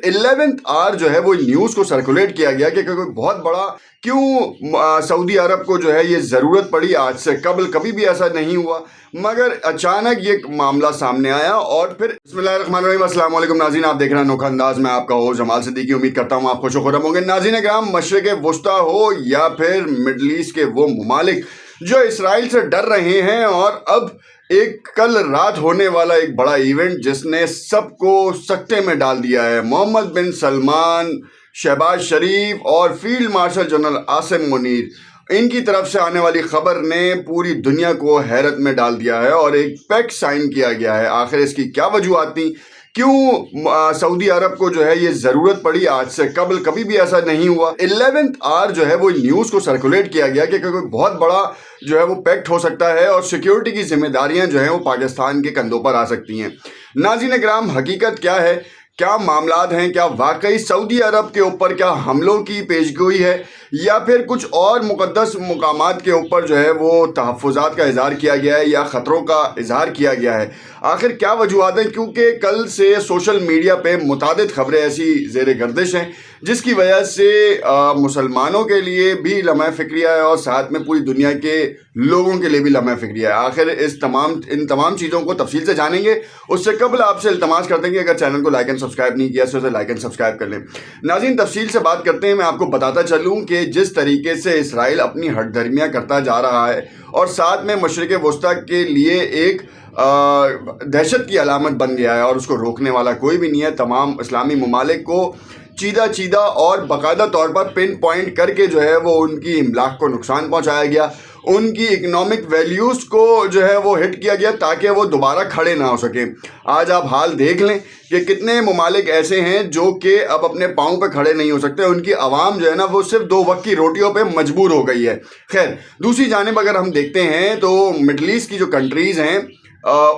11th our जो है वो न्यूज़ को सर्कुलेट किया गया कि कोई बहुत बड़ा क्यों सऊदी अरब को जो है ये ज़रूरत पड़ी। आज से कबल कभी भी ऐसा नहीं हुआ, मगर अचानक ये मामला सामने आया। और फिर बिस्मिल्लाहिर्रहमानिर्रहीम, अस्सलाम वालेकुम नाज़रीन, आप देख रहे हैं अनोखा अंदाज। मैं आपका हो जमाल सिद्दीकी, उम्मीद करता हूँ आप खुश व खुर्रम होंगे। नाज़रीन किराम, मशरिक़ वुस्ता हो या फिर मिडल ईस्ट के वो ममालिक जो इसराइल से डर रहे हैं, और अब एक कल रात होने वाला एक बड़ा इवेंट जिसने सबको सकते में डाल दिया है। मोहम्मद बिन सलमान, शहबाज शरीफ और field marshal general Asim Munir, इनकी तरफ से आने वाली खबर ने पूरी दुनिया को हैरत में डाल दिया है और एक पैक्ट साइन किया गया है। आखिर इसकी क्या वजूहत थी, क्यों सऊदी अरब को जो है ये ज़रूरत पड़ी। आज से कबल कभी भी ऐसा नहीं हुआ। 11th आवर जो है वो न्यूज़ को सर्कुलेट किया गया कि कोई बहुत बड़ा जो है वो पैक्ट हो सकता है और सिक्योरिटी की जिम्मेदारियां जो हैं वो पाकिस्तान के कंधों पर आ सकती हैं। नाज़रीन किराम, हकीकत क्या है, क्या मामलात हैं, क्या वाकई सऊदी अरब के ऊपर क्या हमलों की पेशगोई है या फिर कुछ और मुक़द्दस मुकामात के ऊपर जो है वो तहफ़्फ़ुज़ात का इज़हार किया गया है या ख़तरों का इज़हार किया गया है। आखिर क्या वजूहत हैं, क्योंकि कल से सोशल मीडिया पे मुतादिद खबरें ऐसी ज़ेर गर्दिश हैं जिसकी वजह से मुसलमानों के लिए भी लम्हा फ़िक्रिया है और साथ में पूरी दुनिया के लोगों के लिए भी लम्हा फ़िक्रिया है। आखिर इन तमाम चीज़ों को तफसील से जानेंगे। उससे कबल आपसे इल्तमास करते हैं कि अगर चैनल को लाइक एंड सब्सक्राइब नहीं किया तो उसे लाइक एंड सब्सक्राइब कर लें। नाज़रीन, तफसील से बात करते हैं। मैं आपको बताता चलूँ कि जिस तरीके से इसराइल अपनी हटधर्मियाँ करता जा रहा है और साथ में मशरिक़ वुस्ता के लिए एक दहशत की अलामत बन गया है और उसको रोकने वाला कोई भी नहीं है। तमाम इस्लामी ममालिक को चीदा और बाकायदा तौर पर पिन पॉइंट करके जो है वो उनकी इमलाक को नुकसान पहुंचाया गया, उनकी इकोनॉमिक वैल्यूज़ को जो है वो हिट किया गया ताकि वो दोबारा खड़े ना हो सकें। आज आप हाल देख लें कि कितने ममालिक ऐसे हैं जो कि अब अपने पाँव पे खड़े नहीं हो सकते। उनकी आवाम जो है ना वो सिर्फ 2 वक्त की रोटियों पे मजबूर हो गई है। खैर, दूसरी जानिब अगर हम देखते हैं तो मिडल ईस्ट की जो कंट्रीज़ हैं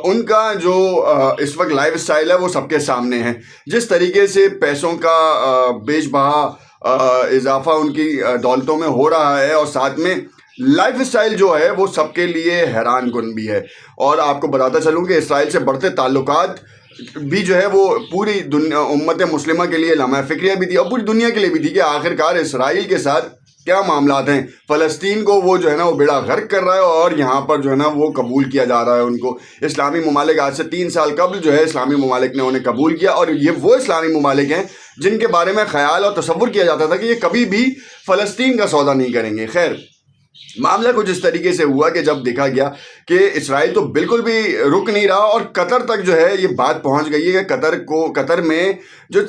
उनका जो इस वक्त लाइफ स्टाइल है वो सबके सामने है। जिस तरीके से पैसों का बेच बहा इजाफा उनकी दौलतों में हो रहा है और साथ में लाइफ स्टाइल जो है वो सबके लिए हैरान कुन भी है। और आपको बताता चलूँ कि इसराइल से बढ़ते ताल्लुकात भी जो है वो पूरी उम्मत मुस्लिमा के लिए लम्हा फ़िक्रिया भी थी और पूरी दुनिया के लिए भी थी कि आखिरकार इसराइल के साथ क्या मामलात हैं। फ़लस्तीन को वो जो है ना वो बेड़ा गर्क कर रहा है और यहाँ पर जो है ना वो कबूल किया जा रहा है उनको। इस्लामी ममालिक आज से 3 साल कबल जो है इस्लामी ममालिक ने उन्हें कबूल किया और ये वो इस्लामी ममालिक हैं जिनके बारे में ख्याल और तसव्वुर किया जाता था कि ये कभी भी फ़लस्तीन का सौदा नहीं करेंगे। खैर, मामला कुछ इस तरीके से हुआ कि जब देखा गया कि इसराइल तो बिल्कुल भी रुक नहीं रहा और कतर तक जो है ये बात पहुंच गई है कि कतर में जो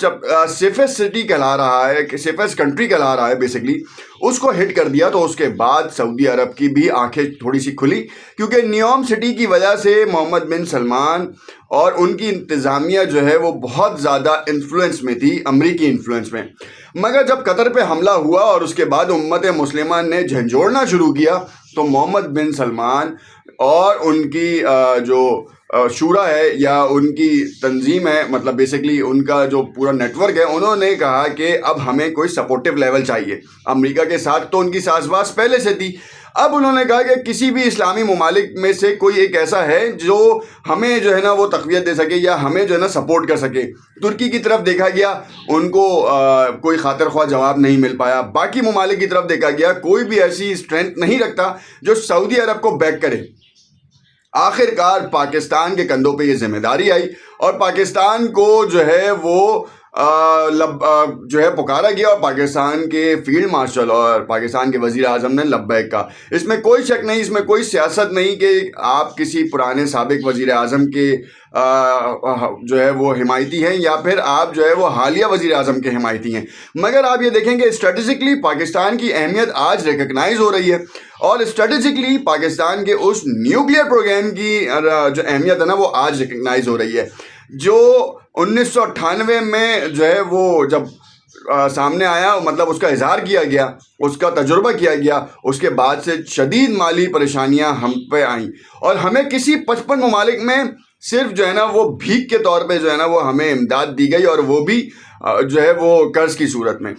सेफेस्ट सिटी कहला रहा है, सेफेस्ट कंट्री कहला रहा है बेसिकली, उसको हिट कर दिया। तो उसके बाद सऊदी अरब की भी आंखें थोड़ी सी खुली क्योंकि न्योम सिटी की वजह से मोहम्मद बिन सलमान और उनकी इंतज़ामिया जो है वो बहुत ज़्यादा इन्फ्लुएंस में थी, अमरीकी इन्फ्लुएंस में। मगर जब कतर पे हमला हुआ और उसके बाद उम्मत मुस्लिमा ने झंझोड़ना शुरू किया तो मोहम्मद बिन सलमान और उनकी जो शूरा है या उनकी तंजीम है, मतलब बेसिकली उनका जो पूरा नेटवर्क है, उन्होंने कहा कि अब हमें कोई सपोर्टिव लेवल चाहिए। अमेरिका के साथ तो उनकी साज़बाज़ पहले से थी, अब उन्होंने कहा कि किसी भी इस्लामी ममालिक में से कोई एक ऐसा है जो हमें जो है ना वो तक़वियत दे सके या हमें जो है ना सपोर्ट कर सके। तुर्की की तरफ देखा गया, उनको कोई खातिर ख्वाह जवाब नहीं मिल पाया। बाकी ममालिक की तरफ देखा गया, कोई भी ऐसी स्ट्रेंथ नहीं रखता जो सऊदी अरब को बैक करे। आखिरकार पाकिस्तान के कंधों पे ये जिम्मेदारी आई और पाकिस्तान को जो है वो जो है पुकारा गया और पाकिस्तान के फील्ड मार्शल और पाकिस्तान के वज़ीर आज़म ने लब्बैक कहा। इसमें कोई शक नहीं, इसमें कोई सियासत नहीं कि आप किसी पुराने साबिक वज़ीर आज़म के जो है वो हिमायती हैं या फिर आप जो है वो हालिया वज़ीर आज़म के हिमायती हैं। मगर आप ये देखेंगे स्ट्रेटेजिकली पाकिस्तान की अहमियत आज रिकग्नाइज़ हो रही है और स्ट्रेटेजिकली पाकिस्तान के उस न्यूक्लियर प्रोग्राम की जो अहमियत है ना वो आज रिकग्नाइज़ हो रही है। जो 1998 में जो है वो जब सामने आया, मतलब उसका इजहार किया गया, उसका तजुर्बा किया गया, उसके बाद से शदीद माली परेशानियां हम पे आईं और हमें किसी 55 ममालिक में सिर्फ जो है ना वो भीख के तौर पे जो है ना वो हमें इमदाद दी गई और वो भी जो है वो कर्ज की सूरत में।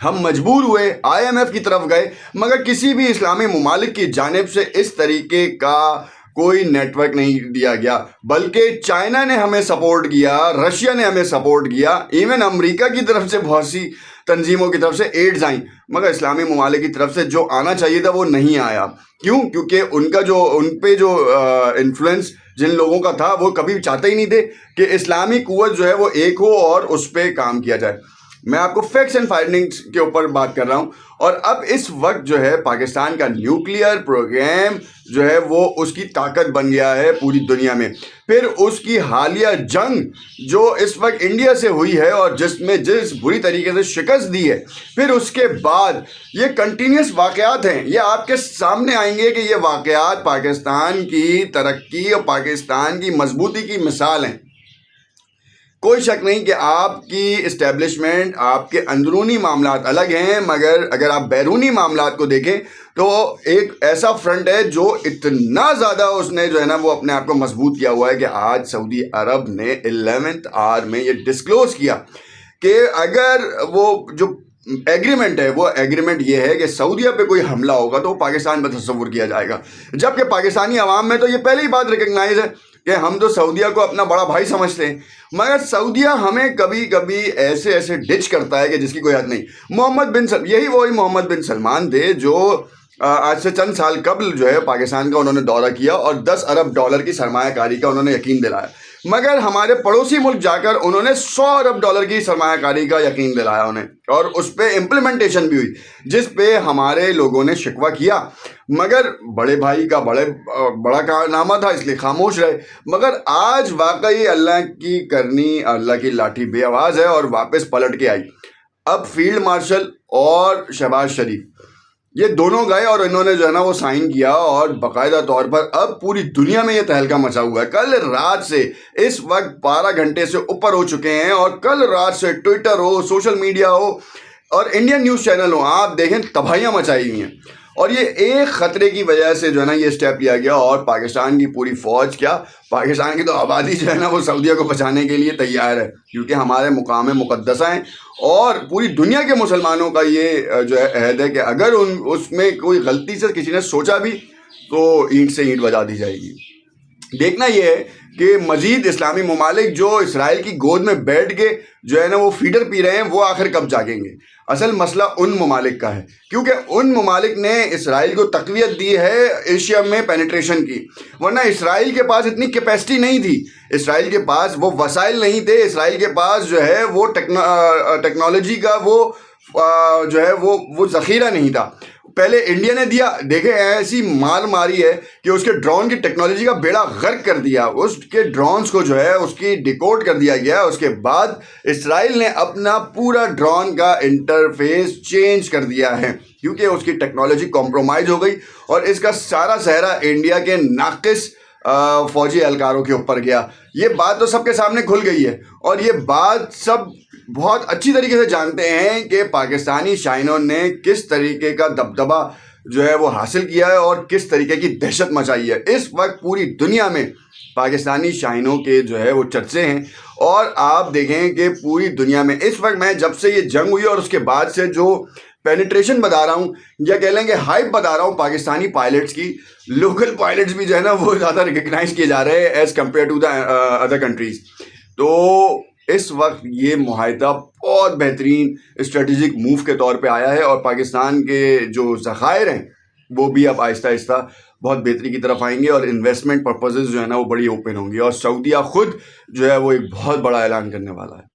हम मजबूर हुए, IMF की तरफ गए, मगर किसी भी इस्लामी ममालिक की जानिब से इस तरीके का کوئی نیٹ ورک نہیں دیا گیا، بلکہ چائنا نے ہمیں سپورٹ کیا، رشیا نے ہمیں سپورٹ کیا، ایون امریکہ کی طرف سے بہت سی تنظیموں کی طرف سے ایڈز آئیں، مگر اسلامی ممالک کی طرف سے جو آنا چاہیے تھا وہ نہیں آیا۔ کیوں؟ کیونکہ ان پہ جو انفلوئنس جن لوگوں کا تھا وہ کبھی چاہتے ہی نہیں تھے کہ اسلامی قوت جو ہے وہ ایک ہو اور اس پہ کام کیا جائے۔ میں آپ کو فیکٹس اینڈ فائنڈنگس کے اوپر بات کر رہا ہوں، اور اب اس وقت جو ہے پاکستان کا نیوکلیئر پروگرام جو ہے وہ اس کی طاقت بن گیا ہے پوری دنیا میں۔ پھر اس کی حالیہ جنگ جو اس وقت انڈیا سے ہوئی ہے اور جس بری طریقے سے شکست دی ہے، پھر اس کے بعد یہ کنٹینیوس واقعات ہیں، یہ آپ کے سامنے آئیں گے کہ یہ واقعات پاکستان کی ترقی اور پاکستان کی مضبوطی کی مثال ہیں۔ کوئی شک نہیں کہ آپ کی اسٹیبلشمنٹ، آپ کے اندرونی معاملات الگ ہیں، مگر اگر آپ بیرونی معاملات کو دیکھیں تو ایک ایسا فرنٹ ہے جو اتنا زیادہ اس نے جو ہے نا وہ اپنے آپ کو مضبوط کیا ہوا ہے کہ آج سعودی عرب نے 11th آور میں یہ ڈسکلوز کیا کہ اگر وہ جو ایگریمنٹ ہے، وہ ایگریمنٹ یہ ہے کہ سعودیہ پہ کوئی حملہ ہوگا تو وہ پاکستان پہ تصور کیا جائے گا، جبکہ پاکستانی عوام میں تو یہ پہلی بات ریکگنائز ہے کہ ہم تو سعودیہ کو اپنا بڑا بھائی سمجھتے ہیں، مگر سعودیہ ہمیں کبھی کبھی ایسے ڈچ کرتا ہے کہ جس کی کوئی حد نہیں۔ وہی محمد بن سلمان تھے جو آج سے چند سال قبل جو ہے پاکستان کا انہوں نے دورہ کیا اور $10 ارب کی سرمایہ کاری کا انہوں نے یقین دلایا، مگر ہمارے پڑوسی ملک جا کر انہوں نے $100 ارب کی سرمایہ کاری کا یقین دلایا انہیں، اور اس پہ امپلیمنٹیشن بھی ہوئی، جس پہ ہمارے لوگوں نے شکوہ کیا، مگر بڑے بھائی کا بڑا کارنامہ تھا اس لیے خاموش رہے۔ مگر آج واقعی اللہ کی کرنی، اللہ کی لاٹھی بے آواز ہے اور واپس پلٹ کے آئی۔ اب فیلڈ مارشل اور شہباز شریف یہ دونوں گئے اور انہوں نے جو ہے نا وہ سائن کیا، اور باقاعدہ طور پر اب پوری دنیا میں یہ تہلکہ مچا ہوا ہے۔ کل رات سے اس وقت 12 گھنٹے سے اوپر ہو چکے ہیں، اور کل رات سے ٹویٹر ہو، سوشل میڈیا ہو اور انڈین نیوز چینل ہو، آپ دیکھیں تباہیاں مچائی ہوئی ہیں، اور یہ ایک خطرے کی وجہ سے جو ہے نا یہ اسٹیپ لیا گیا، اور پاکستان کی پوری فوج، کیا پاکستان کی تو آبادی جو ہے نا وہ سعودیہ کو بچانے کے لیے تیار ہے، کیونکہ ہمارے مقام مقدسہ ہیں، اور پوری دنیا کے مسلمانوں کا یہ جو ہے عہد ہے کہ اگر اس میں کوئی غلطی سے کسی نے سوچا بھی تو اینٹ سے اینٹ بجا دی جائے گی۔ دیکھنا یہ ہے کہ مزید اسلامی ممالک جو اسرائیل کی گود میں بیٹھ کے جو ہے نا وہ فیڈر پی رہے ہیں، وہ آخر کب جاگیں گے۔ اصل مسئلہ ان ممالک کا ہے، کیونکہ ان ممالک نے اسرائیل کو تقویت دی ہے ایشیا میں پینیٹریشن کی، ورنہ اسرائیل کے پاس اتنی کیپیسٹی نہیں تھی، اسرائیل کے پاس وہ وسائل نہیں تھے، اسرائیل کے پاس جو ہے وہ ٹیکنالوجی کا وہ جو ہے وہ ذخیرہ نہیں تھا۔ پہلے انڈیا نے دیا، دیکھیں ایسی مار ماری ہے کہ اس کے ڈرون کی ٹیکنالوجی کا بیڑا غرق کر دیا، اس کے ڈرونز کو جو ہے اس کی ڈیکوڈ کر دیا گیا۔ اس کے بعد اسرائیل نے اپنا پورا ڈرون کا انٹرفیس چینج کر دیا ہے، کیونکہ اس کی ٹیکنالوجی کمپرومائز ہو گئی، اور اس کا سارا سہرا انڈیا کے ناقص فوجی اہلکاروں کے اوپر گیا۔ یہ بات تو سب کے سامنے کھل گئی ہے، اور یہ بات سب بہت اچھی طریقے سے جانتے ہیں کہ پاکستانی شاہینوں نے کس طریقے کا دبدبہ جو ہے وہ حاصل کیا ہے اور کس طریقے کی دہشت مچائی ہے۔ اس وقت پوری دنیا میں پاکستانی شاہینوں کے جو ہے وہ چرچے ہیں، اور آپ دیکھیں کہ پوری دنیا میں اس وقت میں جب سے یہ جنگ ہوئی اور اس کے بعد سے جو پینیٹریشن بتا رہا ہوں، یا کہہ لیں کہ ہائپ بتا رہا ہوں پاکستانی پائلٹس کی، لوکل پائلٹس بھی جو ہے نا وہ زیادہ ریکگنائز کیے جا رہے ہیں as compare to the other countries. تو اس وقت یہ معاہدہ بہت بہترین اسٹریٹجک موو کے طور پہ آیا ہے، اور پاکستان کے جو ذخائر ہیں وہ بھی اب آہستہ آہستہ بہت بہتری کی طرف آئیں گے، اور انویسٹمنٹ پرپزز جو ہے نا وہ بڑی اوپن ہوں گی، اور سعودیہ خود جو ہے وہ ایک بہت بڑا اعلان کرنے والا ہے۔